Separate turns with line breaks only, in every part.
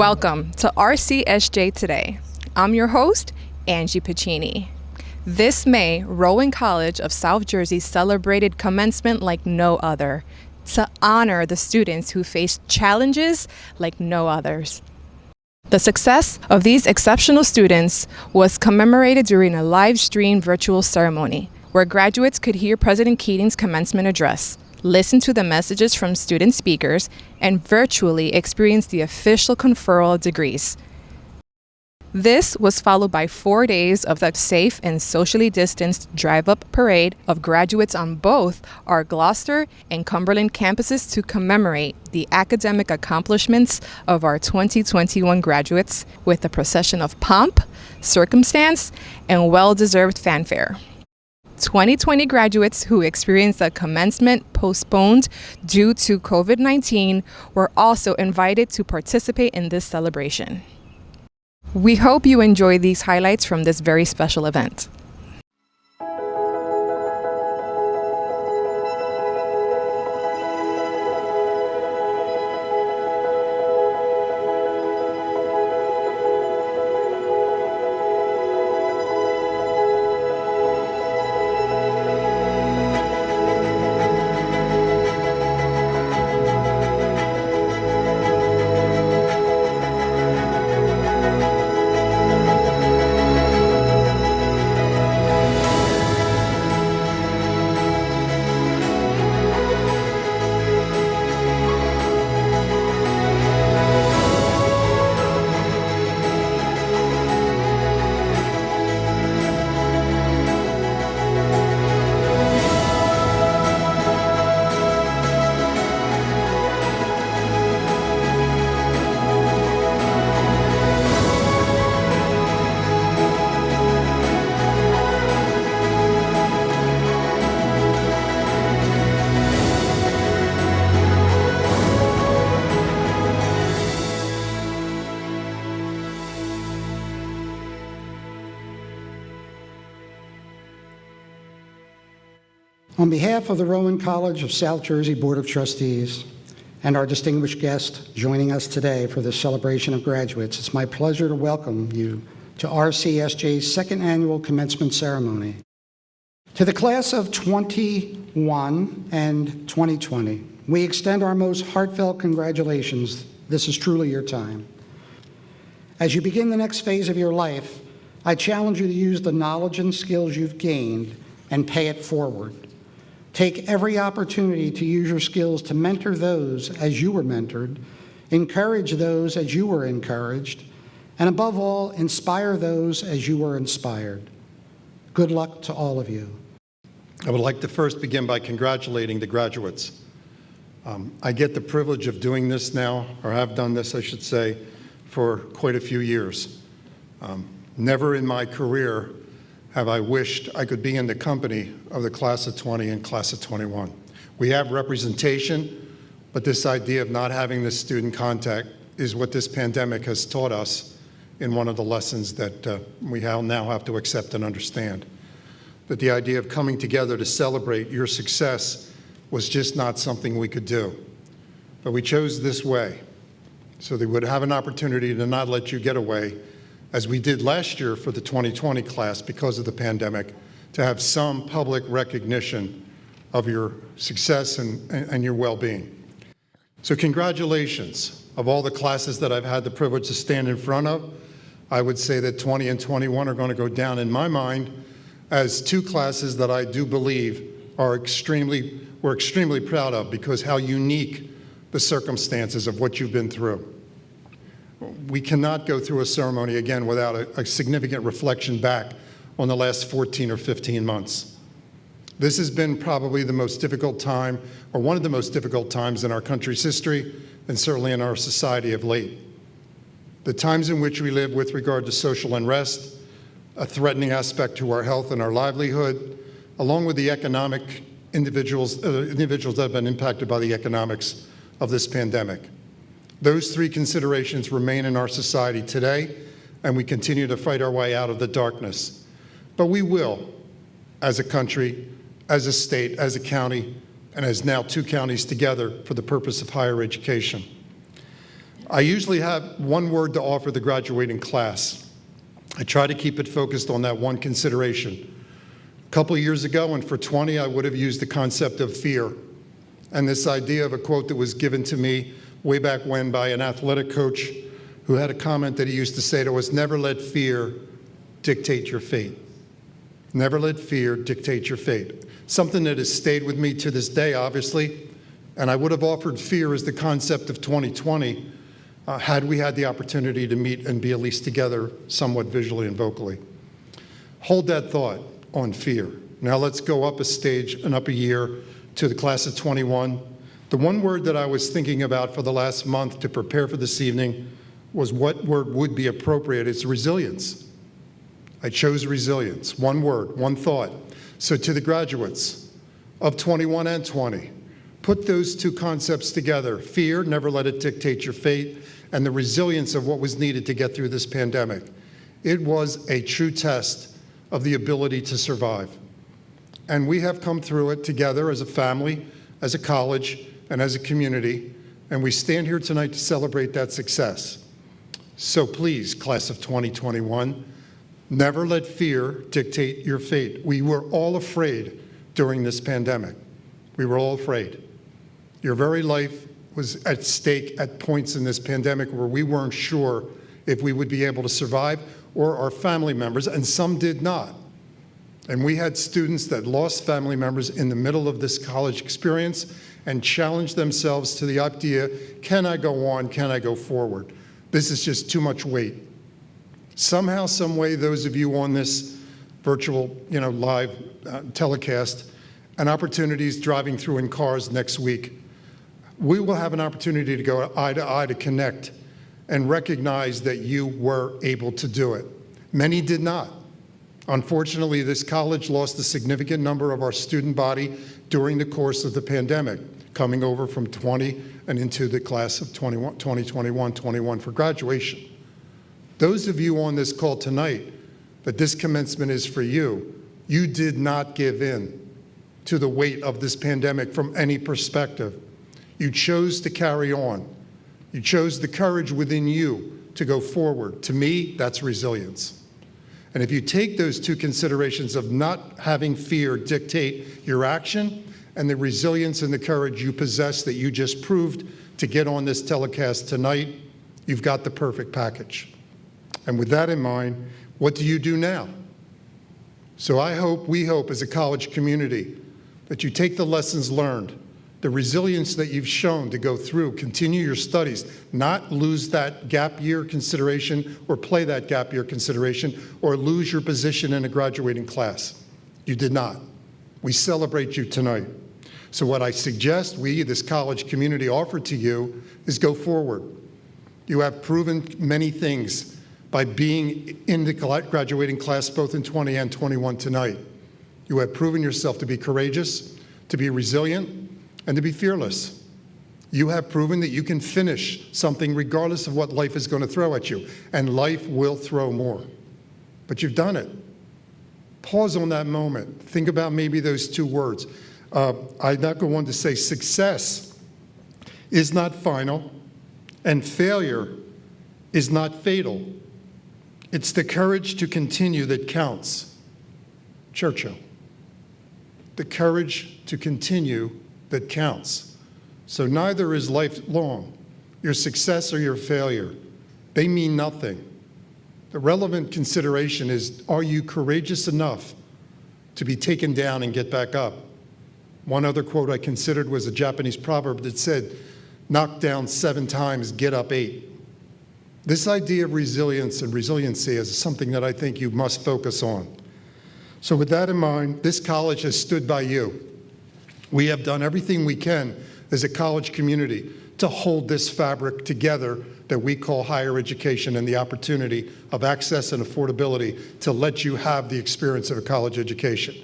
Welcome to RCSJ Today. I'm your host, Angie Piccini. This May, Rowan College of South Jersey celebrated commencement like no other, to honor the students who faced challenges like no others. The success of these exceptional students was commemorated during a live-streamed virtual ceremony where graduates could hear President Keating's commencement address, listen to the messages from student speakers, and virtually experience the official conferral of degrees. This was followed by 4 days of the safe and socially distanced drive-up parade of graduates on both our Gloucester and Cumberland campuses to commemorate the academic accomplishments of our 2021 graduates with a procession of pomp, circumstance, and well-deserved fanfare. 2020 graduates who experienced a commencement postponed due to COVID-19 were also invited to participate in this celebration. We hope you enjoy these highlights from this very special event.
On behalf of the Rowan College of South Jersey Board of Trustees and our distinguished guest joining us today for this celebration of graduates, it's my pleasure to welcome you to RCSJ's second annual commencement ceremony. To the class of 21 and 2020, we extend our most heartfelt congratulations. This is truly your time. As you begin the next phase of your life, I challenge you to use the knowledge and skills you've gained and pay it forward. Take every opportunity to use your skills to mentor those as you were mentored, encourage those as you were encouraged, and above all, inspire those as you were inspired. Good luck to all of you.
I would like to first begin by congratulating the graduates. I get the privilege of doing this now, or have done this, I should say, for quite a few years. Never in my career have I wished I could be in the company of the class of 20 and class of 21. We have representation, but this idea of not having this student contact is what this pandemic has taught us in one of the lessons that we now have to accept and understand. That the idea of coming together to celebrate your success was just not something we could do. But we chose this way so that we would have an opportunity to not let you get away, as we did last year for the 2020 class because of the pandemic, to have some public recognition of your success and your well-being. So congratulations. Of all the classes that I've had the privilege to stand in front of, I would say that 20 and 21 are going to go down in my mind as two classes that I do believe we're extremely proud of, because how unique the circumstances of what you've been through. We cannot go through a ceremony again without a significant reflection back on the last 14 or 15 months. This has been probably the most difficult time, or one of the most difficult times in our country's history, and certainly in our society of late. The times in which we live with regard to social unrest, a threatening aspect to our health and our livelihood, along with the economic individuals that have been impacted by the economics of this pandemic. Those three considerations remain in our society today, and we continue to fight our way out of the darkness. But we will, as a country, as a state, as a county, and as now two counties together for the purpose of higher education. I usually have one word to offer the graduating class. I try to keep it focused on that one consideration. A couple of years ago, and for 20, I would have used the concept of fear. And this idea of a quote that was given to me way back when by an athletic coach who had a comment that he used to say to us, never let fear dictate your fate. Never let fear dictate your fate. Something that has stayed with me to this day, obviously, and I would have offered fear as the concept of 2020 had we had the opportunity to meet and be at least together somewhat visually and vocally. Hold that thought on fear. Now let's go up a stage and up a year to the class of 21. The one word that I was thinking about for the last month to prepare for this evening was what word would be appropriate. It's resilience. I chose resilience. One word, one thought. So to the graduates of 21 and 20, put those two concepts together. Fear, never let it dictate your fate, and the resilience of what was needed to get through this pandemic. It was a true test of the ability to survive. And we have come through it together as a family, as a college, and as a community, and we stand here tonight to celebrate that success. So please, class of 2021, never let fear dictate your fate. We were all afraid during this pandemic. We were all afraid. Your very life was at stake at points in this pandemic where we weren't sure if we would be able to survive, or our family members, and some did not. And we had students that lost family members in the middle of this college experience and challenged themselves to the idea, can I go on, can I go forward? This is just too much weight. Somehow, some way, those of you on this virtual, live telecast and opportunities driving through in cars next week, we will have an opportunity to go eye to eye to connect and recognize that you were able to do it. Many did not. Unfortunately, this college lost a significant number of our student body during the course of the pandemic, coming over from 20 and into the class of 2021 for graduation. Those of you on this call tonight, that this commencement is for you, you did not give in to the weight of this pandemic from any perspective. You chose to carry on. You chose the courage within you to go forward. To me, that's resilience. And if you take those two considerations of not having fear dictate your action and the resilience and the courage you possess that you just proved to get on this telecast tonight, you've got the perfect package. And with that in mind, what do you do now? So we hope as a college community that you take the lessons learned, the resilience that you've shown to go through, continue your studies, not lose that gap year consideration or play that gap year consideration or lose your position in a graduating class. You did not. We celebrate you tonight. So what I suggest we, this college community, offer to you is go forward. You have proven many things by being in the graduating class both in 20 and 21 tonight. You have proven yourself to be courageous, to be resilient, and to be fearless. You have proven that you can finish something regardless of what life is going to throw at you, and life will throw more. But you've done it. Pause on that moment. Think about maybe those two words. I'd not go on to say success is not final, and failure is not fatal. It's the courage to continue that counts. Churchill. The courage to continue that counts. So neither is life long, your success or your failure. They mean nothing. The relevant consideration is, are you courageous enough to be taken down and get back up? One other quote I considered was a Japanese proverb that said, knock down 7 times, get up 8. This idea of resilience and resiliency is something that I think you must focus on. So with that in mind, this college has stood by you. We have done everything we can as a college community to hold this fabric together that we call higher education and the opportunity of access and affordability to let you have the experience of a college education.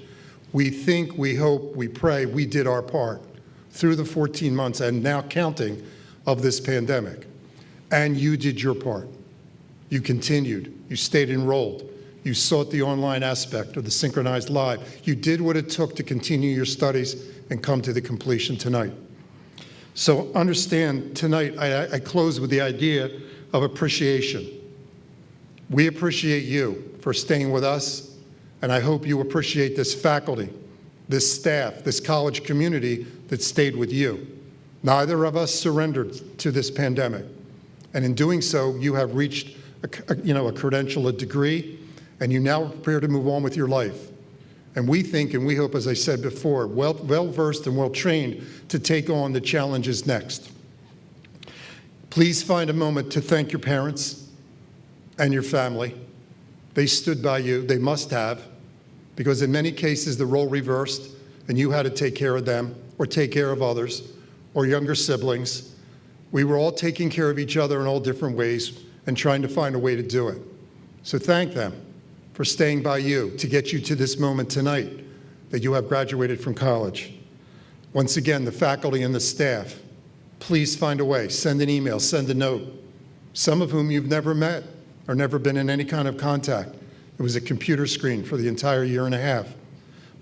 We think, we hope, we pray we did our part through the 14 months and now counting of this pandemic. And you did your part. You continued. You stayed enrolled. You sought the online aspect of the synchronized live. You did what it took to continue your studies and come to the completion tonight. So understand, tonight I close with the idea of appreciation. We appreciate you for staying with us, and I hope you appreciate this faculty, this staff, this college community that stayed with you. Neither of us surrendered to this pandemic, and in doing so, you have reached a credential, a degree, and you now prepare to move on with your life. And we think, and we hope, as I said before, well-versed and well-trained to take on the challenges next. Please find a moment to thank your parents and your family. They stood by you, they must have, because in many cases the role reversed and you had to take care of them or take care of others or younger siblings. We were all taking care of each other in all different ways and trying to find a way to do it. So thank them for staying by you to get you to this moment tonight that you have graduated from college. Once again, the faculty and the staff, please find a way. Send an email, send a note. Some of whom you've never met or never been in any kind of contact. It was a computer screen for the entire year and a half.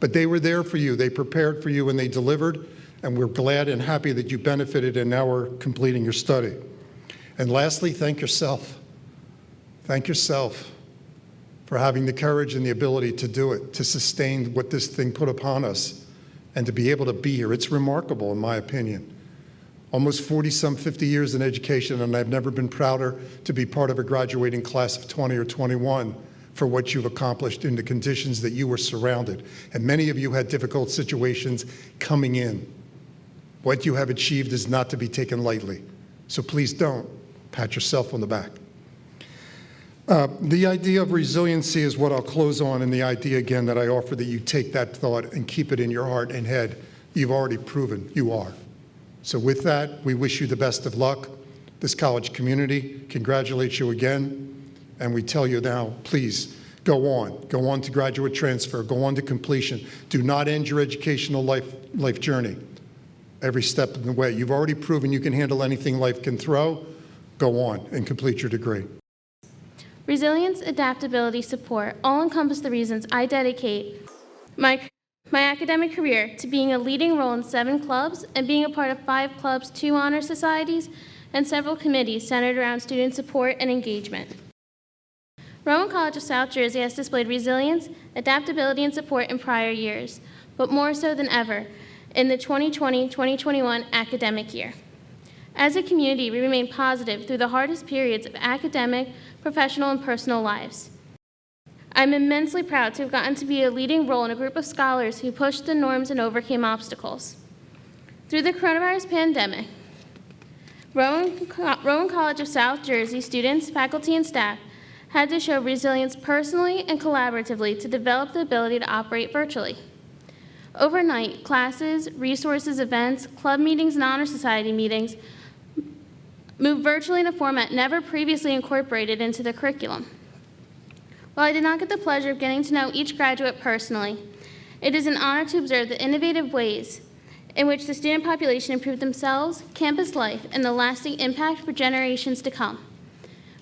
But they were there for you, they prepared for you, and they delivered, and we're glad and happy that you benefited and now are completing your study. And lastly, thank yourself. Thank yourself for having the courage and the ability to do it, to sustain what this thing put upon us, and to be able to be here. It's remarkable, in my opinion. Almost 50 years in education, and I've never been prouder to be part of a graduating class of 20 or 21 for what you've accomplished in the conditions that you were surrounded. And many of you had difficult situations coming in. What you have achieved is not to be taken lightly. So please don't pat yourself on the back. The idea of resiliency is what I'll close on, and the idea again that I offer that you take that thought and keep it in your heart and head. You've already proven you are. So with that, we wish you the best of luck. This college community congratulates you again, and we tell you now, please go on to graduate transfer, go on to completion. Do not end your educational life journey every step of the way. You've already proven you can handle anything life can throw. Go on and complete your degree.
Resilience, adaptability, support all encompass the reasons I dedicate my academic career to being a leading role in 7 clubs and being a part of 5 clubs, 2 honor societies, and several committees centered around student support and engagement. Rowan College of South Jersey has displayed resilience, adaptability, and support in prior years, but more so than ever in the 2020-2021 academic year. As a community, we remain positive through the hardest periods of academic, professional, and personal lives. I'm immensely proud to have gotten to be a leading role in a group of scholars who pushed the norms and overcame obstacles. Through the coronavirus pandemic, Rowan College of South Jersey students, faculty, and staff had to show resilience personally and collaboratively to develop the ability to operate virtually. Overnight, classes, resources, events, club meetings, and honor society meetings moved virtually in a format never previously incorporated into the curriculum. While I did not get the pleasure of getting to know each graduate personally, it is an honor to observe the innovative ways in which the student population improved themselves, campus life, and the lasting impact for generations to come.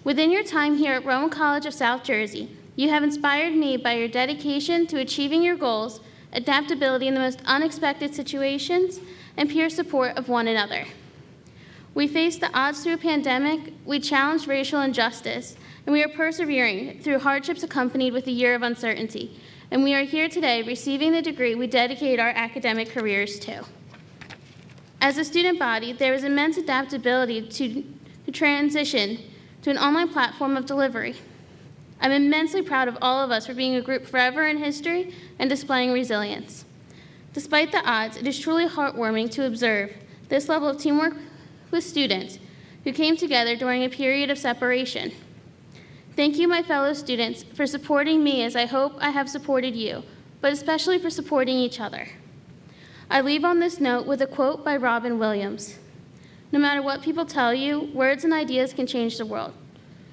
Within your time here at Rowan College of South Jersey, you have inspired me by your dedication to achieving your goals, adaptability in the most unexpected situations, and peer support of one another. We faced the odds through a pandemic, we challenged racial injustice, and we are persevering through hardships accompanied with a year of uncertainty. And we are here today receiving the degree we dedicate our academic careers to. As a student body, there is immense adaptability to transition to an online platform of delivery. I'm immensely proud of all of us for being a group forever in history and displaying resilience. Despite the odds, it is truly heartwarming to observe this level of teamwork with students who came together during a period of separation. Thank you, my fellow students, for supporting me as I hope I have supported you, but especially for supporting each other. I leave on this note with a quote by Robin Williams. No matter what people tell you, words and ideas can change the world.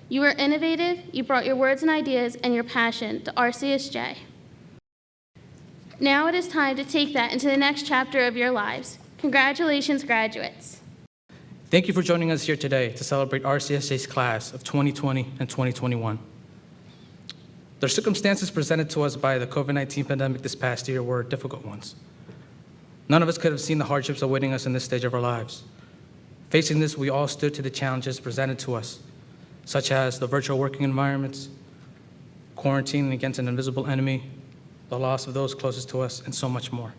You were innovative, you brought your words and ideas and your passion to RCSJ. Now it is time to take that into the next chapter of your lives. Congratulations, graduates.
Thank you for joining us here today to celebrate RCSJ's class of 2020 and 2021. The circumstances presented to us by the COVID-19 pandemic this past year were difficult ones. None of us could have seen the hardships awaiting us in this stage of our lives. Facing this, we all stood to the challenges presented to us, such as the virtual working environments, quarantining against an invisible enemy, the loss of those closest to us, and so much more.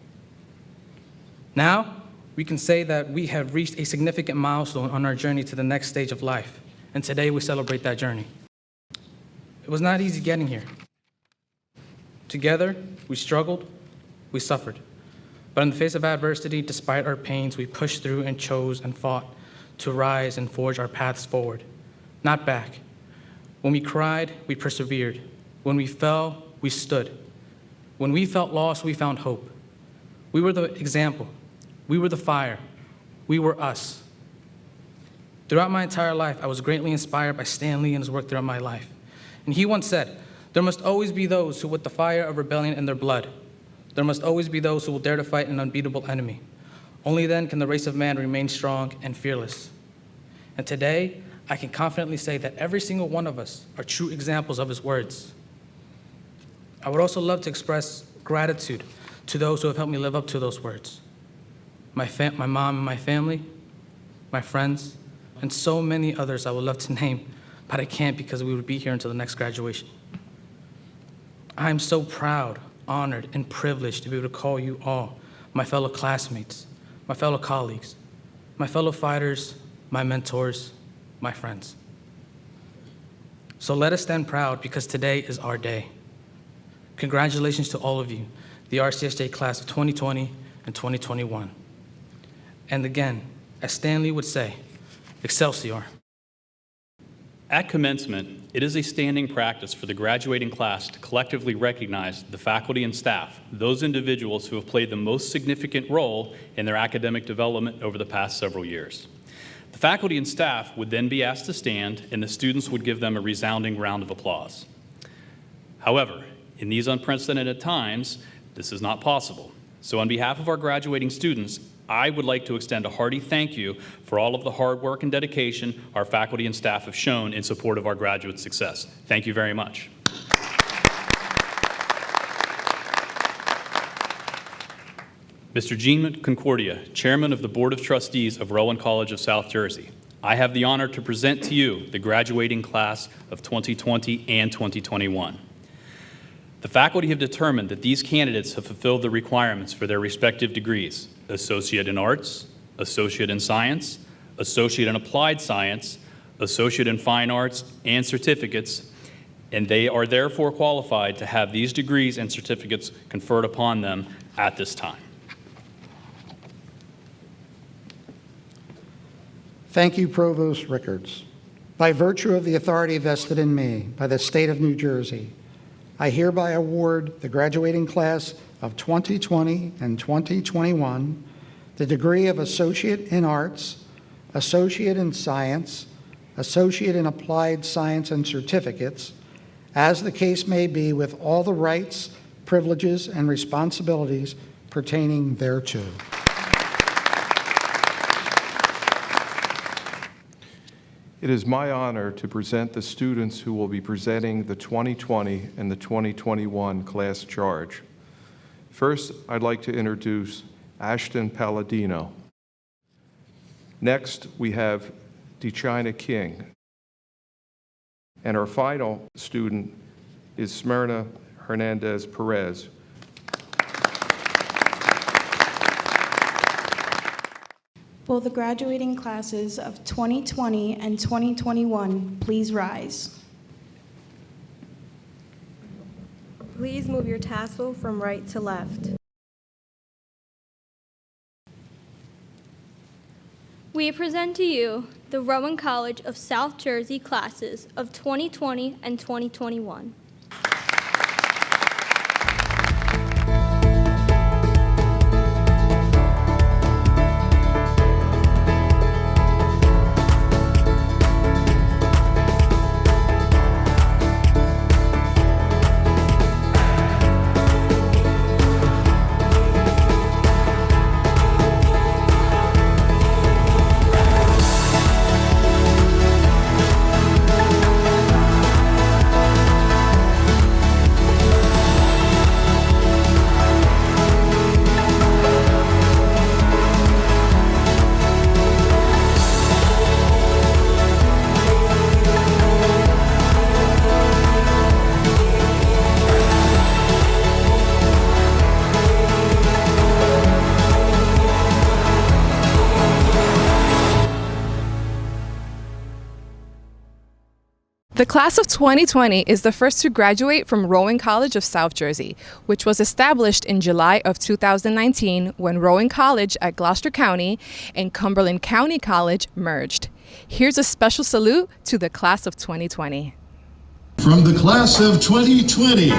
Now, we can say that we have reached a significant milestone on our journey to the next stage of life, and today we celebrate that journey. It was not easy getting here. Together, we struggled, we suffered. But in the face of adversity, despite our pains, we pushed through and chose and fought to rise and forge our paths forward, not back. When we cried, we persevered. When we fell, we stood. When we felt lost, we found hope. We were the example. We were the fire. We were us. Throughout my entire life, I was greatly inspired by Stan Lee and his work throughout my life. And he once said, "There must always be those who with the fire of rebellion in their blood. There must always be those who will dare to fight an unbeatable enemy. Only then can the race of man remain strong and fearless." And today, I can confidently say that every single one of us are true examples of his words. I would also love to express gratitude to those who have helped me live up to those words. My mom and my family, my friends, and so many others I would love to name, but I can't because we would be here until the next graduation. I am so proud, honored, and privileged to be able to call you all my fellow classmates, my fellow colleagues, my fellow fighters, my mentors, my friends. So let us stand proud because today is our day. Congratulations to all of you, the RCSJ class of 2020 and 2021. And again, as Stanley would say, Excelsior.
At commencement, it is a standing practice for the graduating class to collectively recognize the faculty and staff, those individuals who have played the most significant role in their academic development over the past several years. The faculty and staff would then be asked to stand, and the students would give them a resounding round of applause. However, in these unprecedented times, this is not possible. So on behalf of our graduating students, I would like to extend a hearty thank you for all of the hard work and dedication our faculty and staff have shown in support of our graduate success. Thank you very much. Mr. Gene Concordia, Chairman of the Board of Trustees of Rowan College of South Jersey, I have the honor to present to you the graduating class of 2020 and 2021. The faculty have determined that these candidates have fulfilled the requirements for their respective degrees: Associate in Arts, Associate in Science, Associate in Applied Science, Associate in Fine Arts, and certificates, and they are therefore qualified to have these degrees and certificates conferred upon them at this time.
Thank you, Provost Rickards. By virtue of the authority vested in me by the State of New Jersey, I hereby award the graduating class of 2020 and 2021 the degree of Associate in Arts, Associate in Science, Associate in Applied Science and certificates, as the case may be, with all the rights, privileges, and responsibilities pertaining thereto.
It is my honor to present the students who will be presenting the 2020 and the 2021 class charge. First, I'd like to introduce Ashton Palladino. Next, we have DeChina King. And our final student is Smyrna Hernandez Perez.
Will the graduating classes of 2020 and 2021 please rise?
Please move your tassel from right to left.
We present to you the Rowan College of South Jersey classes of 2020 and 2021.
The class of 2020 is the first to graduate from Rowan College of South Jersey, which was established in July of 2019 when Rowan College at Gloucester County and Cumberland County College merged. Here's a special salute to the class of 2020.
From the class of 2020.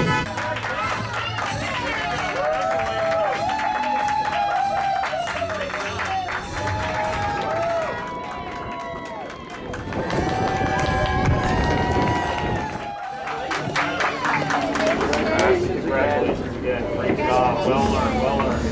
Congratulations again. Great job. Well learned. Well learned.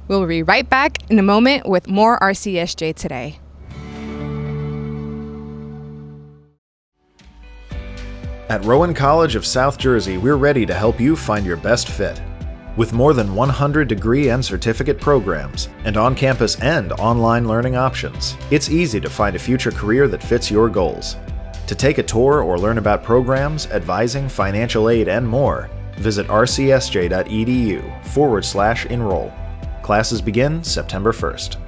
We'll be right back in a moment with more RCSJ Today.
At Rowan College of South Jersey, we're ready to help you find your best fit. With more than 100 degree and certificate programs, and on-campus and online learning options, it's easy to find a future career that fits your goals. To take a tour or learn about programs, advising, financial aid, and more, visit rcsj.edu/enroll. Classes begin September 1st.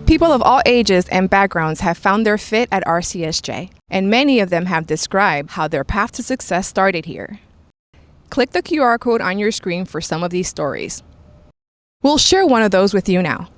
People of all ages and backgrounds have found their fit at RCSJ, and many of them have described how their path to success started here. Click the QR code on your screen for some of these stories. We'll share one of those with you now.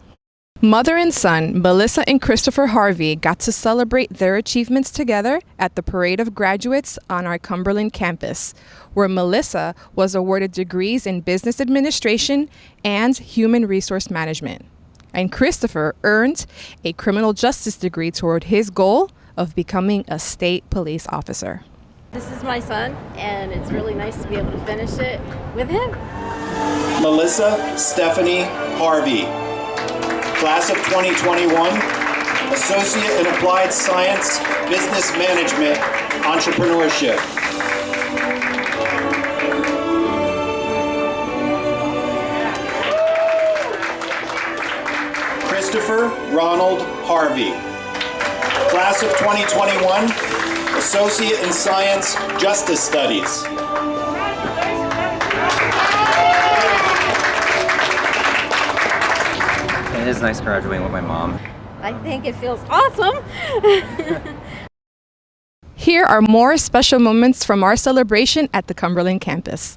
Mother and son, Melissa and Christopher Harvey, got to celebrate their achievements together at the Parade of Graduates on our Cumberland campus, where Melissa was awarded degrees in Business Administration and Human Resource Management, and Christopher earned a criminal justice degree toward his goal of becoming a state police officer.
This is my son, and it's really nice to be able to finish it with him.
Melissa Stephanie Harvey, class of 2021, Associate in Applied Science, Business Management, Entrepreneurship. Christopher Ronald Harvey, class of 2021, Associate in Science, Justice Studies.
It is nice graduating with my mom.
I think it feels awesome.
Here are more special moments from our celebration at the Cumberland campus.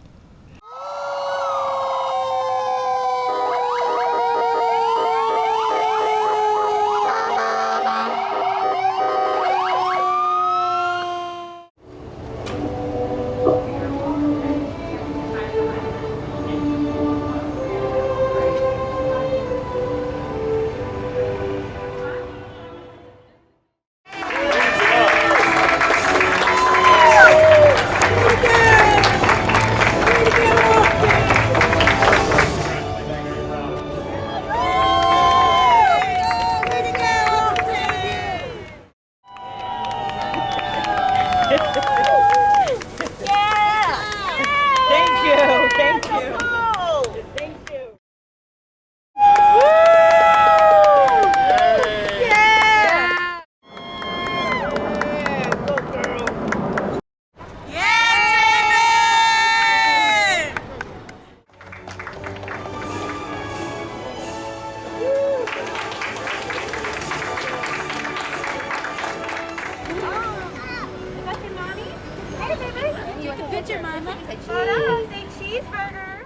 your mama. Oh, say cheeseburger.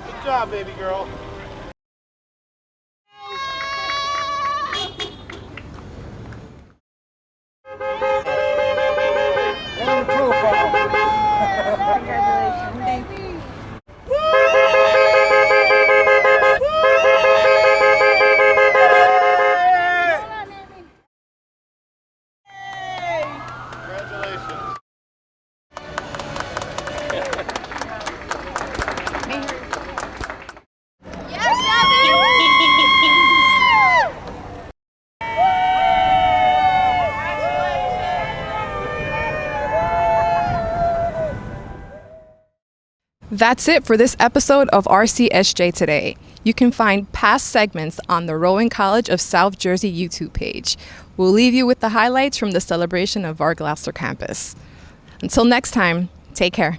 Good job, baby girl. And profile.
Congratulations. Thank you.
Congratulations.
That's it for this episode of RCSJ Today. You can find past segments on the Rowan College of South Jersey YouTube page. We'll leave you with the highlights from the celebration of our Gloucester campus. Until next time, take care.